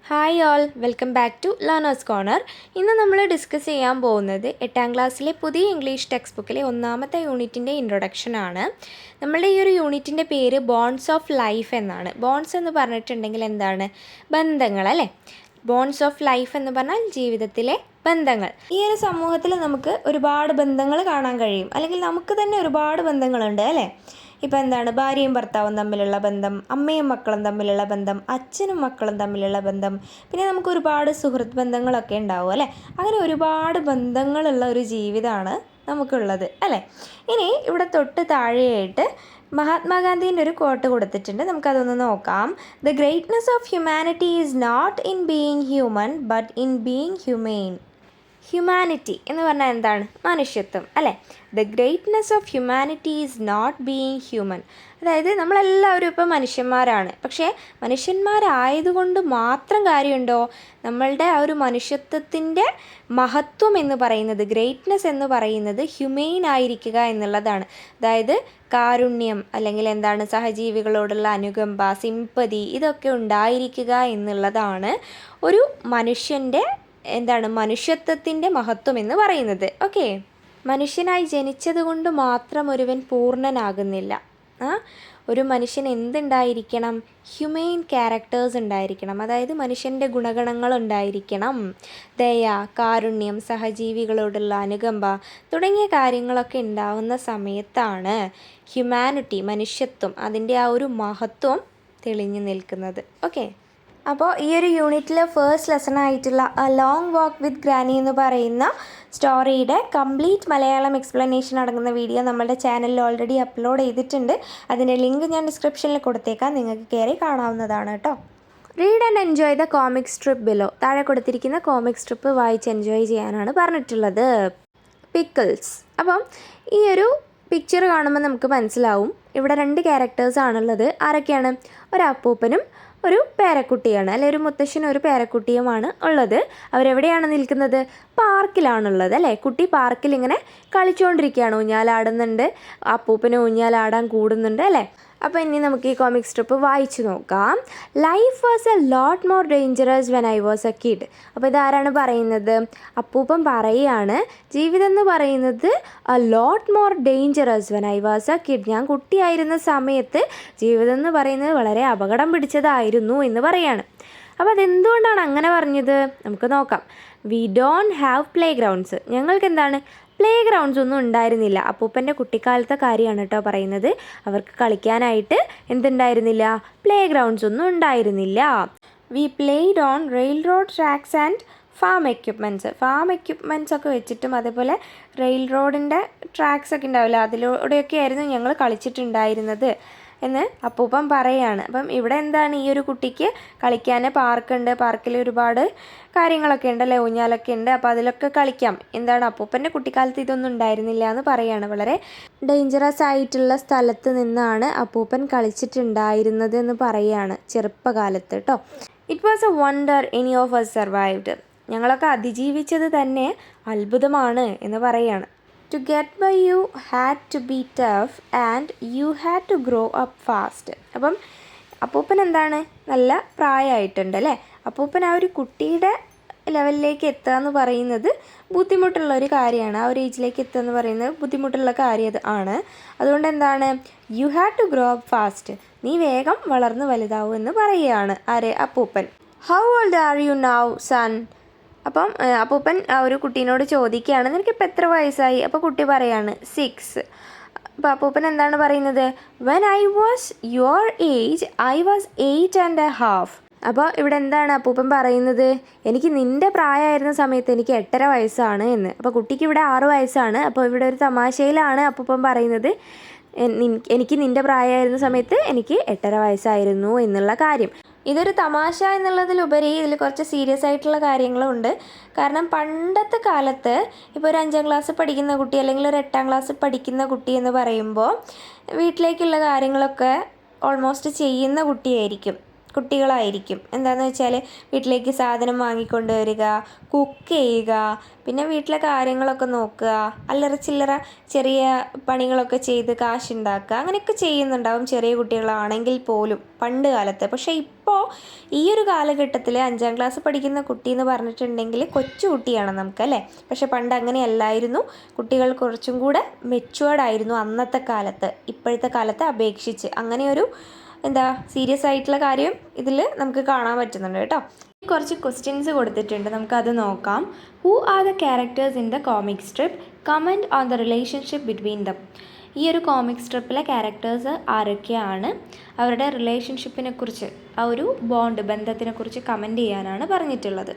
Hi all, welcome back to learners corner. ഇന്ന് നമ്മൾ discuss ചെയ്യാൻ പോകുന്നത് 8ാം ക്ലാസ്സിലെ പുതിയ ഇംഗ്ലീഷ് ടെക്സ്റ്റ് ബുക്കിലെ 1ാമത്തെ യൂണിറ്റിൻ്റെ ഇൻട്രൊഡക്ഷനാണ്. നമ്മളുടെ ഈ ഒരു യൂണിറ്റിൻ്റെ പേര് ബോൺസ് ഓഫ് ലൈഫ് എന്നാണ്. ബോൺസ് എന്ന് പറഞ്ഞിട്ടുണ്ടെങ്കിൽ എന്താണ്? ബന്ധങ്ങൾ അല്ലേ? ബോൺസ് ഓഫ് ലൈഫ് എന്ന് പറഞ്ഞാൽ ജീവിതത്തിലെ ബന്ധങ്ങൾ. ഈ ഒരു സമൂഹത്തിൽ നമുക്ക് ഒരുപാട് ബന്ധങ്ങൾ കാണാൻ കഴിയും, അല്ലെങ്കിൽ നമുക്ക് തന്നെ ഒരുപാട് ബന്ധങ്ങളുണ്ട് അല്ലേ? ഇപ്പം എന്താണ്? ഭാര്യയും ഭർത്താവും തമ്മിലുള്ള ബന്ധം, അമ്മയും മക്കളും തമ്മിലുള്ള ബന്ധം, അച്ഛനും മക്കളും തമ്മിലുള്ള ബന്ധം, പിന്നെ നമുക്ക് ഒരുപാട് സുഹൃത്ത് ബന്ധങ്ങളൊക്കെ ഉണ്ടാവും അല്ലേ? അങ്ങനെ ഒരുപാട് ബന്ധങ്ങളുള്ള ഒരു ജീവിതമാണ് നമുക്കുള്ളത് അല്ലേ? ഇനി ഇവിടെ തൊട്ട് താഴെയായിട്ട് മഹാത്മാഗാന്ധിൻ്റെ ഒരു കോട്ട് കൊടുത്തിട്ടുണ്ട്, നമുക്കതൊന്ന് നോക്കാം. The greatness of humanity is not in being human but in being humane. Humanity എന്ന് പറഞ്ഞാൽ എന്താണ്? മനുഷ്യത്വം അല്ലേ? The greatness of humanity is not being human. അതായത് നമ്മളെല്ലാവരും ഇപ്പോൾ മനുഷ്യന്മാരാണ്, പക്ഷേ മനുഷ്യന്മാരായതുകൊണ്ട് മാത്രം കാര്യമുണ്ടോ? നമ്മളുടെ ആ ഒരു മനുഷ്യത്വത്തിൻ്റെ മഹത്വം എന്ന് പറയുന്നത്, ഗ്രേറ്റ്നെസ് എന്ന് പറയുന്നത് ഹ്യൂമെയിൻ ആയിരിക്കുക എന്നുള്ളതാണ്. അതായത് കാരുണ്യം, അല്ലെങ്കിൽ എന്താണ്, സഹജീവികളോടുള്ള അനുകമ്പ, സിമ്പതി, ഇതൊക്കെ ഉണ്ടായിരിക്കുക എന്നുള്ളതാണ് ഒരു മനുഷ്യൻ്റെ മനുഷ്യത്വത്തിൻ്റെ മഹത്വം എന്ന് പറയുന്നത്. ഓക്കെ, മനുഷ്യനായി ജനിച്ചത് കൊണ്ട് മാത്രം ഒരുവൻ പൂർണ്ണനാകുന്നില്ല. ഒരു മനുഷ്യൻ എന്തുണ്ടായിരിക്കണം? ഹ്യൂമെയിൻ ക്യാരക്ടേഴ്സ് ഉണ്ടായിരിക്കണം. അതായത് മനുഷ്യൻ്റെ ഗുണഗണങ്ങൾ ഉണ്ടായിരിക്കണം. ദയ, കാരുണ്യം, സഹജീവികളോടുള്ള അനുകമ്പ തുടങ്ങിയ കാര്യങ്ങളൊക്കെ ഉണ്ടാവുന്ന സമയത്താണ് ഹ്യൂമാനിറ്റി, മനുഷ്യത്വം, അതിൻ്റെ ആ ഒരു മഹത്വം തെളിഞ്ഞു നിൽക്കുന്നത്. ഓക്കെ, അപ്പോൾ ഈ ഒരു യൂണിറ്റിലെ ഫസ്റ്റ് ലെസൺ ആയിട്ടുള്ള A long walk with granny എന്ന് പറയുന്ന സ്റ്റോറിയുടെ കംപ്ലീറ്റ് മലയാളം എക്സ്പ്ലനേഷൻ അടങ്ങുന്ന വീഡിയോ നമ്മുടെ ചാനലിൽ ഓൾറെഡി അപ്ലോഡ് ചെയ്തിട്ടുണ്ട്. അതിൻ്റെ ലിങ്ക് ഞാൻ ഡിസ്ക്രിപ്ഷനിൽ കൊടുത്തേക്കാം, നിങ്ങൾക്ക് കയറി കാണാവുന്നതാണ് കേട്ടോ. Read and enjoy the comic strip below. താഴെ കൊടുത്തിരിക്കുന്ന കോമിക് സ്ട്രിപ്പ് വായിച്ച് എൻജോയ് ചെയ്യാനാണ് പറഞ്ഞിട്ടുള്ളത്. പിക്കിൾസ്. അപ്പം ഈ ഒരു പിക്ചർ കാണുമ്പോൾ നമുക്ക് മനസ്സിലാവും ഇവിടെ 2 ക്യാരക്ടേഴ്സാണുള്ളത്. ആരൊക്കെയാണ്? ഒരു അപ്പൂപ്പനും ഒരു പേരക്കുട്ടിയാണ്, അല്ലെ? ഒരു മുത്തശ്ശനും ഒരു പേരക്കുട്ടിയുമാണ് ഉള്ളത്. അവരെവിടെയാണ് നിൽക്കുന്നത്? പാർക്കിലാണുള്ളത് അല്ലേ? കുട്ടി പാർക്കിൽ ഇങ്ങനെ കളിച്ചുകൊണ്ടിരിക്കുകയാണ്, ഊഞ്ഞാലാടുന്നുണ്ട്, അപ്പൂപ്പന് ഊഞ്ഞാലാടാൻ കൂടുന്നുണ്ട് അല്ലേ? അപ്പോൾ ഇനി നമുക്ക് ഈ കോമിക് സ്ട്രിപ്പ് വായിച്ചു നോക്കാം. Life was a lot more dangerous when I was A kid. അപ്പോൾ ഇതാരാണ് പറയുന്നത്? അപ്പൂപ്പൻ പറയുകയാണ്, ജീവിതം എന്ന് പറയുന്നത് a lot more dangerous when I was A kid. ഞാൻ കുട്ടിയായിരുന്ന സമയത്ത് ജീവിതം എന്ന് പറയുന്നത് വളരെ അപകടം പിടിച്ചതായിരുന്നു എന്ന് പറയാണ്. അപ്പോൾ അതെന്തുകൊണ്ടാണ് അങ്ങനെ പറഞ്ഞത്? നമുക്ക് നോക്കാം. We don't have play grounds. ഞങ്ങൾക്ക് എന്താണ്? പ്ലേ ഗ്രൗണ്ട്സ് ഒന്നും ഉണ്ടായിരുന്നില്ല. അപ്പൂപ്പൻ്റെ കുട്ടിക്കാലത്തെ കാര്യമാണ് കേട്ടോ പറയുന്നത്. അവർക്ക് കളിക്കാനായിട്ട് എന്തുണ്ടായിരുന്നില്ല? പ്ലേ ഗ്രൗണ്ട്സ് ഒന്നും ഉണ്ടായിരുന്നില്ല. We played on rail road tracks and farm equipments. Farm equipments ഒക്കെ വെച്ചിട്ടും അതേപോലെ റെയിൽ റോഡിൻ്റെ ട്രാക്സ് ഒക്കെ ഉണ്ടാവില്ല, അതിലൂടെയൊക്കെ ആയിരുന്നു ഞങ്ങൾ കളിച്ചിട്ടുണ്ടായിരുന്നത് എന്ന് അപ്പൂപ്പൻ പറയാണ്. അപ്പം ഇവിടെ എന്താണ്? ഈ ഒരു കുട്ടിക്ക് കളിക്കാൻ പാർക്കുണ്ട്, പാർക്കിൽ ഒരുപാട് കാര്യങ്ങളൊക്കെ ഉണ്ടല്ലേ, ഊഞ്ഞാലൊക്കെ ഉണ്ട്, അപ്പോൾ അതിലൊക്കെ കളിക്കാം. എന്താണ്? അപ്പൂപ്പൻ്റെ കുട്ടിക്കാലത്ത് ഇതൊന്നും ഉണ്ടായിരുന്നില്ല എന്ന് പറയാണ്. വളരെ ഡേഞ്ചറസ് ആയിട്ടുള്ള സ്ഥലത്ത് നിന്നാണ് അപ്പൂപ്പൻ കളിച്ചിട്ടുണ്ടായിരുന്നത് എന്ന് പറയുകയാണ്, ചെറുപ്പകാലത്ത് കേട്ടോ. It was A wonder any of us survived. ഞങ്ങളൊക്കെ അതിജീവിച്ചത് തന്നെ അത്ഭുതമാണ് എന്ന് പറയാണ്. To get by you had to be tough and you had to grow up fast. അപ്പം അപ്പൂപ്പൻ എന്താണ്? നല്ല പ്രായമായിട്ടുണ്ട് അല്ലേ? അപ്പൂപ്പൻ ആ ഒരു കുട്ടിയുടെ ലെവലിലേക്ക് എത്തുക എന്ന് പറയുന്നത് ബുദ്ധിമുട്ടുള്ള ഒരു കാര്യമാണ്. ആ ഒരു ഏജിലേക്ക് എത്തുക എന്ന് പറയുന്നത് ബുദ്ധിമുട്ടുള്ള കാര്യം ആണ്. അതുകൊണ്ട് എന്താണ്? You had to grow up fast. നീ വേഗം വളർന്ന് വലുതാവും എന്ന് പറയുകയാണ് ആര്? അപ്പൂപ്പൻ. How old are you now son? അപ്പം അപ്പൂപ്പൻ ആ ഒരു കുട്ടീനോട് ചോദിക്കുകയാണ്, നിനക്കിപ്പോൾ എത്ര വയസ്സായി? അപ്പോൾ കുട്ടി പറയാണ് 6. അപ്പോൾ അപ്പൂപ്പൻ എന്താണ് പറയുന്നത്? When I was your age I was 8.5. അപ്പോൾ ഇവിടെ എന്താണ് അപ്പൂപ്പൻ പറയുന്നത്? എനിക്ക് നിൻ്റെ പ്രായമായിരുന്ന സമയത്ത് എനിക്ക് 8.5 വയസ്സാണ് എന്ന്. അപ്പോൾ കുട്ടിക്ക് ഇവിടെ 6 വയസ്സാണ്. അപ്പോൾ ഇവിടെ ഒരു തമാശയിലാണ് അപ്പൂപ്പൻ പറയുന്നത്, എനിക്ക് നിൻ്റെ പ്രായമായിരുന്ന സമയത്ത് എനിക്ക് 8.5 വയസ്സായിരുന്നു എന്നുള്ള കാര്യം. ഇതൊരു തമാശ എന്നുള്ളതിലുപരി ഇതിൽ കുറച്ച് സീരിയസ് ആയിട്ടുള്ള കാര്യങ്ങളും ഉണ്ട്. കാരണം പണ്ടത്തെ കാലത്ത് ഇപ്പോൾ ഒരു 5ാം ക്ലാസ് പഠിക്കുന്ന കുട്ടി, അല്ലെങ്കിൽ ഒരു 8ാം ക്ലാസ് പഠിക്കുന്ന കുട്ടി എന്ന് പറയുമ്പോൾ വീട്ടിലേക്കുള്ള കാര്യങ്ങളൊക്കെ ഓൾമോസ്റ്റ് ചെയ്യുന്ന കുട്ടിയായിരിക്കും. കുട്ടികളായിരിക്കും. എന്താണെന്ന് വെച്ചാൽ വീട്ടിലേക്ക് സാധനം വാങ്ങിക്കൊണ്ട് വരിക, കുക്ക് ചെയ്യുക, പിന്നെ വീട്ടിലെ കാര്യങ്ങളൊക്കെ നോക്കുക, അല്ലറ ചില്ലറ ചെറിയ പണികളൊക്കെ ചെയ്ത് കാശുണ്ടാക്കുക, അങ്ങനെയൊക്കെ ചെയ്യുന്നുണ്ടാവും ചെറിയ കുട്ടികളാണെങ്കിൽ പോലും പണ്ട് കാലത്ത്. പക്ഷേ ഇപ്പോൾ ഈ ഒരു കാലഘട്ടത്തിൽ 5ാം ക്ലാസ് പഠിക്കുന്ന കുട്ടി എന്ന് പറഞ്ഞിട്ടുണ്ടെങ്കിൽ കൊച്ചു കുട്ടിയാണ് നമുക്കല്ലേ. പക്ഷെ പണ്ട് അങ്ങനെയല്ലായിരുന്നു. കുട്ടികൾ കുറച്ചും കൂടെ മെച്വേർഡായിരുന്നു അന്നത്തെ കാലത്ത്, ഇപ്പോഴത്തെ കാലത്തെ അപേക്ഷിച്ച്. അങ്ങനെയൊരു സീരിയസ് ആയിട്ടുള്ള കാര്യം ഇതിൽ നമുക്ക് കാണാൻ പറ്റുന്നുണ്ട് കേട്ടോ. കുറച്ച് ക്വസ്റ്റ്യൻസ് കൊടുത്തിട്ടുണ്ട്, നമുക്കത് നോക്കാം. Who are the characters in the comic strip? Comment on the relationship between them. ഈ ഒരു കോമിക് സ്ട്രിപ്പിലെ ക്യാരക്ടേഴ്സ് ആരൊക്കെയാണ്, അവരുടെ റിലേഷൻഷിപ്പിനെ കുറിച്ച്, ആ ഒരു ബന്ധത്തിനെക്കുറിച്ച് കമൻറ്റ് ചെയ്യാനാണ് പറഞ്ഞിട്ടുള്ളത്.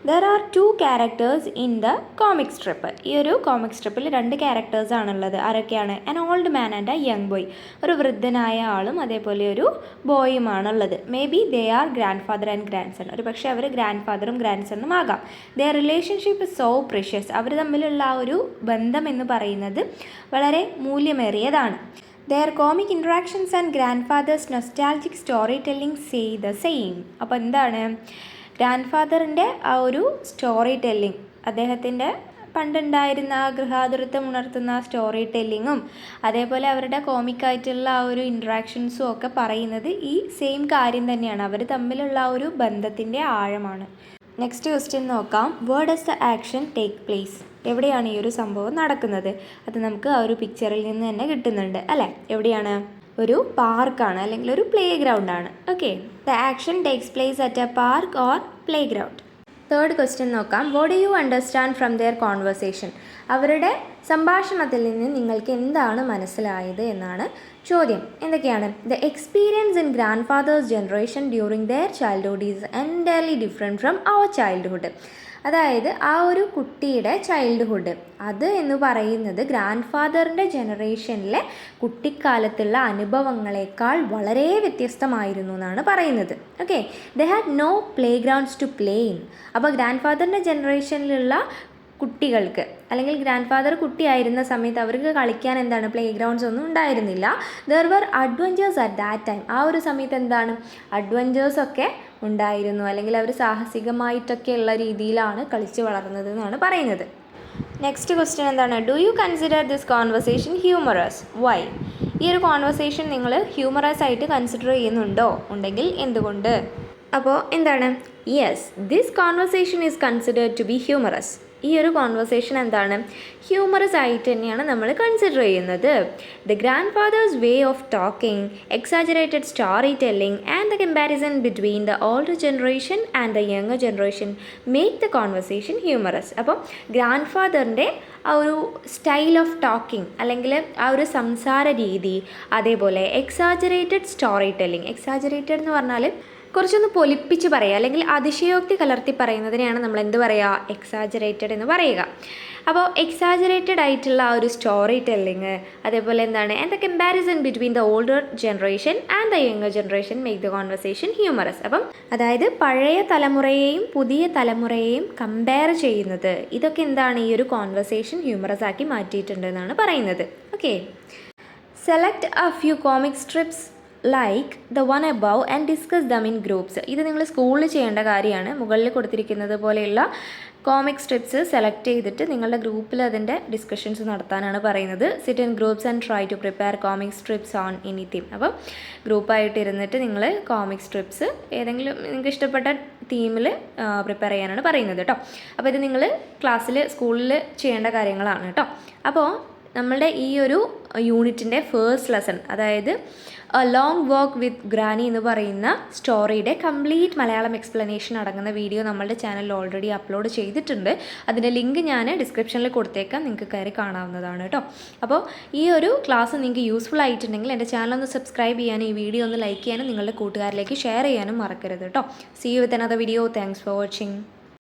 There are 2 characters in the comic strip. ഈ ഒരു കോമിക് സ്ട്രിപ്പിൽ 2 ക്യാരക്ടേഴ്സാണുള്ളത്. ആരൊക്കെയാണ്? An old man and a young boy. ഒരു വൃദ്ധനായ ആളും അതേപോലെ ഒരു ബോയുമാണുള്ളത്. Maybe they are grandfather and grandson. ഒരു പക്ഷേ അവർ ഗ്രാൻഡ് ഫാദറും ഗ്രാൻഡ് സണ്ണും ആകാം. Their relationship is so precious. അവർ തമ്മിലുള്ള ആ ഒരു ബന്ധം എന്ന് പറയുന്നത് വളരെ മൂല്യമേറിയതാണ്. Their comic interactions and grandfather's nostalgic story telling say the same. അപ്പോൾ എന്താണ് ഗ്രാൻഡ് ഫാദറിൻ്റെ ആ ഒരു സ്റ്റോറി ടെല്ലിംഗ്, അദ്ദേഹത്തിൻ്റെ പണ്ടുണ്ടായിരുന്ന ആ ഗൃഹാതുരത്വം ഉണർത്തുന്ന സ്റ്റോറി ടെല്ലിങ്ങും അതേപോലെ അവരുടെ കോമിക്കായിട്ടുള്ള ആ ഒരു ഇൻട്രാക്ഷൻസും ഒക്കെ പറയുന്നത് ഈ സെയിം കാര്യം തന്നെയാണ്. അവർ തമ്മിലുള്ള ആ ഒരു ബന്ധത്തിൻ്റെ ആഴമാണ്. നെക്സ്റ്റ് ക്വസ്റ്റ്യൻ നോക്കാം. Where does the action take place? എവിടെയാണ് ഈ ഒരു സംഭവം നടക്കുന്നത്? അത് നമുക്ക് ആ ഒരു പിക്ചറിൽ നിന്ന് തന്നെ കിട്ടുന്നുണ്ട് അല്ലേ. എവിടെയാണ്? ഒരു പാർക്കാണ്, അല്ലെങ്കിൽ ഒരു പ്ലേ ഗ്രൗണ്ടാണ്. Okay, the action takes place at a park or playground. Third question നോക്കാം. What do you understand from their conversation? അവരുടെ സംഭാഷണത്തിൽ നിന്ന് നിങ്ങൾക്ക് എന്താണ് മനസ്സിലായത് എന്നാണ് ചോദ്യം. എന്തൊക്കെയാണ്? The experience in grandfather's generation during their childhood is entirely different from our childhood. അതായത് ആ ഒരു കുട്ടിയുടെ ചൈൽഡ്ഹുഡ് അത് എന്ന് പറയുന്നത് ഗ്രാൻഡ് ഫാദറിൻ്റെ ജനറേഷനിലെ കുട്ടിക്കാലത്തുള്ള അനുഭവങ്ങളെക്കാൾ വളരെ വ്യത്യസ്തമായിരുന്നു എന്നാണ് പറയുന്നത്. Okay, they had no playgrounds to play in. അപ്പോൾ ഗ്രാൻഡ് ഫാദറിൻ്റെ ജനറേഷനിലുള്ള കുട്ടികൾക്ക്, അല്ലെങ്കിൽ ഗ്രാൻഡ് ഫാദർ കുട്ടിയായിരുന്ന സമയത്ത് അവർക്ക് കളിക്കാൻ പ്ലേ ഗ്രൗണ്ട്സ് ഒന്നും ഉണ്ടായിരുന്നില്ല. There were adventures at that time. ആ ഒരു സമയത്ത് അഡ്വഞ്ചേഴ്സൊക്കെ ഉണ്ടായിരുന്നു, അല്ലെങ്കിൽ അവർ സാഹസികമായിട്ടൊക്കെ ഉള്ള രീതിയിലാണ് കളിച്ച് വളർന്നത് എന്നാണ് പറയുന്നത്. നെക്സ്റ്റ് ക്വസ്റ്റ്യൻ എന്താണ്? Do you consider this conversation humorous? Why? ഈ ഒരു കോൺവെർസേഷൻ നിങ്ങൾ ഹ്യൂമറസ് ആയിട്ട് കൺസിഡർ ചെയ്യുന്നുണ്ടോ? ഉണ്ടെങ്കിൽ എന്തുകൊണ്ട്? അപ്പോൾ എന്താണ്? Yes, this conversation is considered to be humorous. ഈ ഒരു കോൺവെർസേഷൻ ഹ്യൂമറസ് ആയിട്ട് തന്നെയാണ് നമ്മൾ കൺസിഡർ ചെയ്യുന്നത്. The grandfather's way of talking, exaggerated story telling and the comparison between the older generation and the younger generation make the conversation humorous. അപ്പോൾ ഗ്രാൻഡ് ഫാദറിൻ്റെ ആ ഒരു സ്റ്റൈൽ ഓഫ് ടോക്കിംഗ്, അല്ലെങ്കിൽ ആ ഒരു സംസാര രീതി, അതേപോലെ എക്സാജറേറ്റഡ് സ്റ്റോറി ടെല്ലിംഗ്. എക്സാജറേറ്റഡ് എന്ന് പറഞ്ഞാൽ കുറച്ചൊന്ന് പൊലിപ്പിച്ച് പറയുക, അല്ലെങ്കിൽ അതിശയോക്തി കലർത്തി പറയുന്നതിനെയാണ് നമ്മൾ എന്ത് പറയുക? എക്സാജറേറ്റഡ് എന്ന് പറയുക. അപ്പോൾ എക്സാജറേറ്റഡ് ആയിട്ടുള്ള ആ ഒരു സ്റ്റോറി ടെല്ലിങ്, അതേപോലെ and the comparison between the older generation and the younger generation make the conversation humorous. അപ്പം അതായത് പഴയ തലമുറയെയും പുതിയ തലമുറയെയും കമ്പയർ ചെയ്യുന്നത്, ഇതൊക്കെ ഈ ഒരു കോൺവെർസേഷൻ ഹ്യൂമറസ് ആക്കി മാറ്റിയിട്ടുണ്ട് എന്നാണ് പറയുന്നത്. Okay, select A few comic strips like the one above and discuss them in groups. ഇത് നിങ്ങൾ സ്കൂളിൽ ചെയ്യേണ്ട കാര്യമാണ്. മുകളിൽ കൊടുത്തിരിക്കുന്നത് പോലെയുള്ള കോമിക് സ്ട്രിപ്സ് സെലക്ട് ചെയ്തിട്ട് നിങ്ങളുടെ ഗ്രൂപ്പിൽ അതിൻ്റെ ഡിസ്കഷൻസ് നടത്താനാണ് പറയുന്നത്. Sit in groups and try to prepare comic strips on any theme. അപ്പം ഗ്രൂപ്പായിട്ട് ഇരുന്നിട്ട് നിങ്ങൾ കോമിക് സ്ട്രിപ്സ് ഏതെങ്കിലും നിങ്ങൾക്ക് ഇഷ്ടപ്പെട്ട തീമിൽ പ്രിപ്പയർ ചെയ്യാനാണ് പറയുന്നത് കേട്ടോ. അപ്പോൾ ഇത് നിങ്ങൾ സ്കൂളിൽ ചെയ്യേണ്ട കാര്യങ്ങളാണ് കേട്ടോ. അപ്പോൾ നമ്മളുടെ ഈ ഒരു യൂണിറ്റിൻ്റെ ഫേസ്റ്റ് ലെസൺ, അതായത് A long walk with granny എന്ന് പറയുന്ന സ്റ്റോറിയുടെ കംപ്ലീറ്റ് മലയാളം എക്സ്പ്ലനേഷൻ അടങ്ങുന്ന വീഡിയോ നമ്മളുടെ ചാനലിൽ ഓൾറെഡി അപ്ലോഡ് ചെയ്തിട്ടുണ്ട്. അതിൻ്റെ ലിങ്ക് ഞാൻ ഡിസ്ക്രിപ്ഷനിൽ കൊടുത്തേക്കാം, നിങ്ങൾക്ക് കയറി കാണാവുന്നതാണ് കേട്ടോ. അപ്പോൾ ഈ ഒരു ക്ലാസ് നിങ്ങൾക്ക് യൂസ്ഫുൾ ആയിട്ടുണ്ടെങ്കിൽ എൻ്റെ ചാനൽ ഒന്ന് സബ്സ്ക്രൈബ് ചെയ്യാനും ഈ വീഡിയോ ഒന്ന് ലൈക്ക് ചെയ്യാനും നിങ്ങളുടെ കൂട്ടുകാരിലേക്ക് ഷെയർ ചെയ്യാനും മറക്കരുത് കേട്ടോ. See you with another video. Thanks for watching.